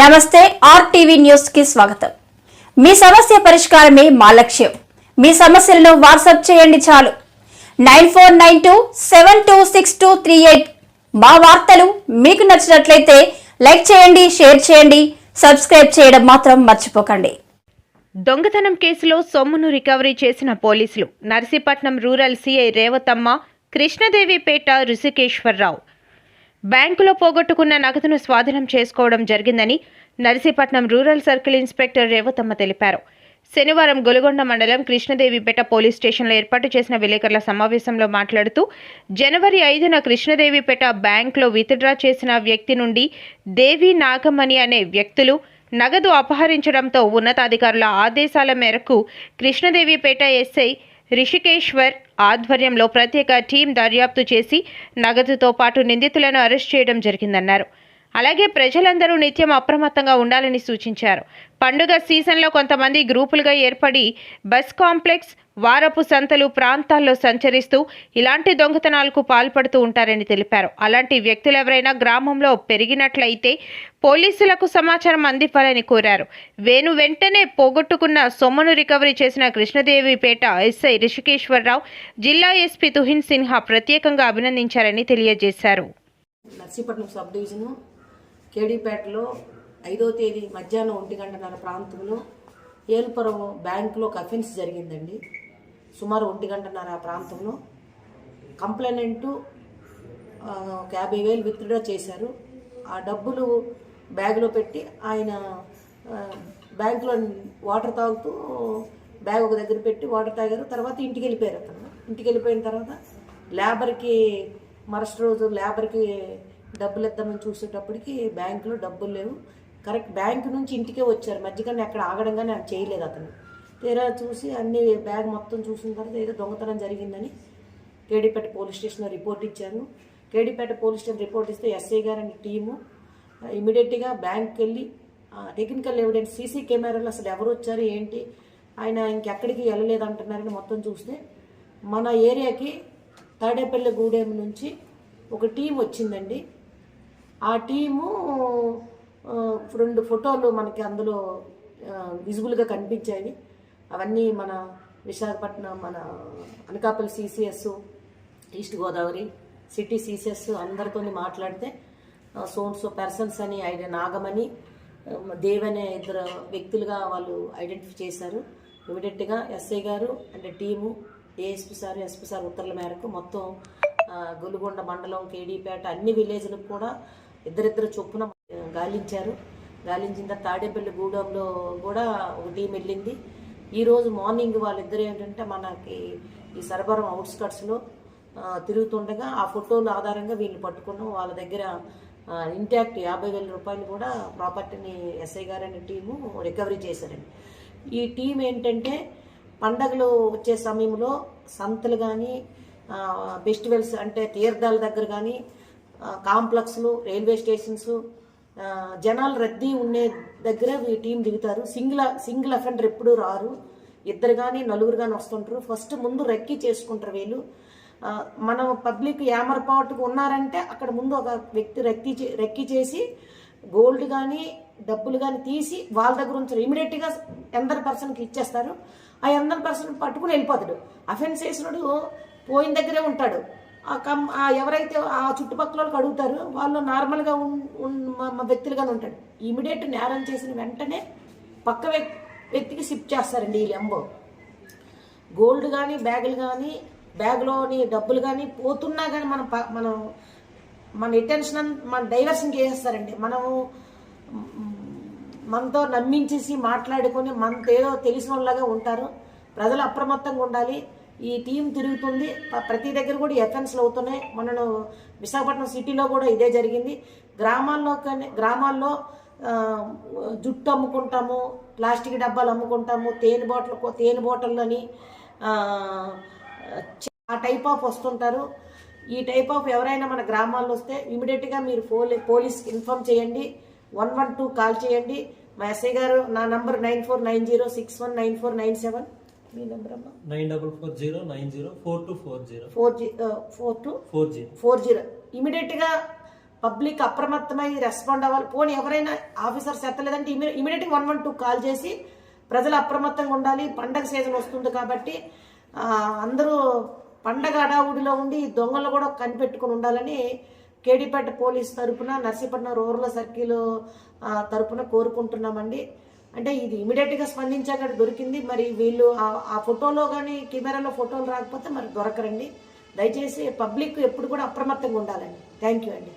నమస్తే RTV news కి స్వాగతం. మీ సమస్య పరిష్కారమే మా లక్ష్యం. మీ సమస్యలను వాట్సాప్ చేయండి చాలు. 9492726238. మా వార్తలు మీకు నచ్చినట్లయితే లైక్ చేయండి, షేర్ చేయండి, సబ్స్క్రైబ్ చేయడం మాత్రం మర్చిపోకండి. దొంగతనం కేసులో సొమ్మును రికవరీ చేసిన పోలీసులు. నర్సీపట్నం రూరల్ సిఐ రేవతమ్మ, కృష్ణదేవిపేట రుషికేశ్వరరావు బ్యాంకులో పోగొట్టుకున్న నగదును స్వాధీనం చేసుకోవడం జరిగిందని Narsipatnam rural circle inspector Revathamma తెలిపారు. శనివారం గొలుగొండ మండలం కృష్ణదేవిపేట పోలీస్ స్టేషన్లో ఏర్పాటు చేసిన విలేకరుల సమావేశంలో మాట్లాడుతూ, జనవరి 5న కృష్ణదేవిపేట బ్యాంకులో విత్డ్రా చేసిన వ్యక్తి నుండి దేవి నాగమణి అనే వ్యక్తులు నగదు అపహరించడంతో ఉన్నతాధికారుల ఆదేశాల మేరకు కృష్ణదేవిపేట ఎస్ఐ రిషికేశ్వర్ ఆధ్వర్యంలో ప్రత్యేక టీం దర్యాప్తు చేసి నగదుతో పాటు నిందితులను అరెస్ట్ చేయడం జరిగిందన్నారు. అలాగే ప్రజలందరూ నిత్యం అప్రమత్తంగా ఉండాలని సూచించారు. పండుగ సీజన్లో కొంతమంది గ్రూపులుగా ఏర్పడి బస్ కాంప్లెక్స్, వారపు సంతలు ప్రాంతాల్లో సంచరిస్తూ ఇలాంటి దొంగతనాలకు పాల్పడుతూ ఉంటారని తెలిపారు. అలాంటి వ్యక్తులు ఎవరైనా గ్రామంలో పెరిగినట్లయితే పోలీసులకు సమాచారం అందివ్వాలని కోరారు. వెంటనే పోగొట్టుకున్న సొమ్మును రికవరీ చేసిన కృష్ణదేవిపేట ఎస్ఐ రిషికేశ్వరరావు, జిల్లా ఎస్పీ తుహిన్ సిన్హా ప్రత్యేకంగా అభినందించారని తెలియజేశారు. నర్సీపట్నం సబ్ డివిజను కేడీపేటలో 5వ తేదీ మధ్యాహ్నం 1:30 ప్రాంతంలో ఏల్పురం బ్యాంకులో ఒక అఫెన్స్ జరిగిందండి. సుమారు 1:30 ప్రాంతంలో కంప్లైనెంటు ఒక 50,000 విత్డ్రా చేశారు. ఆ డబ్బులు బ్యాగ్లో పెట్టి ఆయన బ్యాంకులో వాటర్ తాగుతూ బ్యాగ్ ఒక దగ్గర పెట్టి వాటర్ తాగారు. తర్వాత ఇంటికి వెళ్ళిపోయారు. ఇంటికి వెళ్ళిపోయిన తర్వాత లేబర్కి మరుసటి రోజు లేబర్కి డబ్బులు ఇద్దామని చూసేటప్పటికి బ్యాంకులో డబ్బులు లేవు. కరెక్ట్ బ్యాంకు నుంచి ఇంటికే వచ్చారు. మధ్యకన్నా ఎక్కడ ఆగడం కానీ ఆయన చేయలేదు. అతను తీరా చూసి అన్ని బ్యాగ్ మొత్తం చూసిన తర్వాత ఏదో దొంగతనం జరిగిందని కేడీపేట పోలీస్ స్టేషన్లో రిపోర్ట్ ఇచ్చాను. కేడీపేట పోలీస్ స్టేషన్ రిపోర్ట్ ఇస్తే ఎస్ఐ గారు అనే టీము ఇమీడియట్గా బ్యాంక్కి వెళ్ళి టెక్నికల్ ఎవిడెన్స్, సీసీ కెమెరాలు అసలు ఎవరు వచ్చారు ఏంటి, ఆయన ఇంకెక్కడికి వెళ్ళలేదు అంటున్నారని మొత్తం చూస్తే మన ఏరియాకి తాడేపల్లిగూడెం నుంచి ఒక టీం వచ్చిందండి. ఆ టీము 2 ఫోటోలు మనకి అందులో విజిబుల్గా కనిపించాయి. అవన్నీ మన విశాఖపట్నం, మన Anakapalli CCS, east Godavari city CCS అందరితో మాట్లాడితే సోన్సో పర్సన్స్ అని నాగమణి, దేవ్ అనే 2 వ్యక్తులుగా వాళ్ళు ఐడెంటిఫై చేశారు. ఇమీడియట్గా ఎస్ఐ గారు అంటే team, ASP sir, SP sir ఉత్తర్వుల మేరకు మొత్తం గొలుగొండ మండలం, కేడీపేట అన్ని విలేజ్లకు కూడా 2 చొప్పున గాలించారు. గాలించిన తర్వాత తాడేపల్లిగూడెంలో కూడా ఒక టీం వెళ్ళింది. ఈరోజు మార్నింగ్ వాళ్ళిద్దరు ఏంటంటే మనకి ఈ సరబరం అవుట్స్కట్స్లో తిరుగుతుండగా ఆ ఫోటోల ఆధారంగా వీళ్ళు పట్టుకున్నాం. వాళ్ళ దగ్గర ఇంటాక్ట్ 50,000 రూపాయలు కూడా ప్రాపర్టీని ఎస్ఐ గారు అనే టీము రికవరీ చేశారండి. ఈ టీం ఏంటంటే పండగలు వచ్చే సమయంలో సంతలు కానీ, ఫెస్టివల్స్ అంటే తీర్థాల దగ్గర కానీ, కాంప్లెక్స్లు, రైల్వే స్టేషన్స్, జనాలు రద్దీ ఉండే దగ్గర ఈ టీం దిగుతారు. సింగిల్ అఫెండర్ ఎప్పుడు రారు. 2 కానీ 4 కానీ వస్తుంటారు. ఫస్ట్ ముందు రెక్కీ చేసుకుంటారు వీళ్ళు. మనం పబ్లిక్ ఏమరపాటుకు ఉన్నారంటే అక్కడ ముందు ఒక వ్యక్తి రెక్కీ చేసి గోల్డ్ కానీ డబ్బులు కానీ తీసి వాళ్ళ దగ్గర ఉంచారు. ఇమీడియట్గా 100% ఇచ్చేస్తారు. ఆ 100% పట్టుకుని వెళ్ళిపోతాడు. అఫెన్స్ చేసినోడు పోయిన దగ్గరే ఉంటాడు. ఎవరైతే ఆ చుట్టుపక్కల వాళ్ళకి అడుగుతారు, వాళ్ళు నార్మల్గా వ్యక్తులుగానే ఉంటాడు. ఇమీడియట్ నేరం చేసిన వెంటనే పక్క వ్యక్తికి షిఫ్ట్ చేస్తారండి. వీళ్ళు ఎంబో గోల్డ్ కానీ బ్యాగులు కానీ బ్యాగ్లోని డబ్బులు కానీ పోతున్నా కానీ మన అటెన్షన్ మన డైవర్షన్ చేసేస్తారండి. మనతో నమ్మించేసి మాట్లాడుకొని మనతో ఏదో తెలిసిన వాళ్ళగా ఉంటారు. ప్రజలు అప్రమత్తంగా ఉండాలి. ఈ టీం తిరుగుతుంది. ప్రతి దగ్గర కూడా ఎఫెన్స్లు అవుతున్నాయి. మనను విశాఖపట్నం సిటీలో కూడా ఇదే జరిగింది. గ్రామాల్లో జుట్టు అమ్ముకుంటాము, ప్లాస్టిక్ డబ్బాలు అమ్ముకుంటాము, తేనె బాటిల్లని ఆ టైప్ ఆఫ్ వస్తుంటారు. ఈ టైప్ ఆఫ్ ఎవరైనా మన గ్రామాల్లో వస్తే ఇమీడియట్గా మీరు పోలీస్కి ఇన్ఫార్మ్ చేయండి. 112 కాల్ చేయండి. మా ఎస్ఐ గారు నా నంబర్ 9490619497. మీ నెంబర్ అమ్మా 9440904240 40. ఇమీడియట్గా పబ్లిక్ అప్రమత్తమై రెస్పాండ్ అవ్వాలి. పోనీ ఎవరైనా ఆఫీసర్స్ ఎత్తలేదంటే ఇమీడియట్గా 112 కాల్ చేసి ప్రజలు అప్రమత్తంగా ఉండాలి. పండగ సీజన్ వస్తుంది కాబట్టి అందరూ పండగ హడావుడిలో ఉండి దొంగలు కూడా కనిపెట్టుకుని ఉండాలని కేడీపేట పోలీస్ తరపున, నర్సీపట్నం రూరల్ సర్కిల్ తరపున కోరుకుంటున్నామండి. అంటే ఇది ఇమీడియట్గా స్పందించాక దొరికింది. మరి వీళ్ళు ఆ ఫోటోలో కానీ కెమెరాలో ఫోటోలు రాకపోతే మరి దొరకరండి. దయచేసి పబ్లిక్ ఎప్పుడు కూడా అప్రమత్తంగా ఉండాలండి. థ్యాంక్ యూ అండి.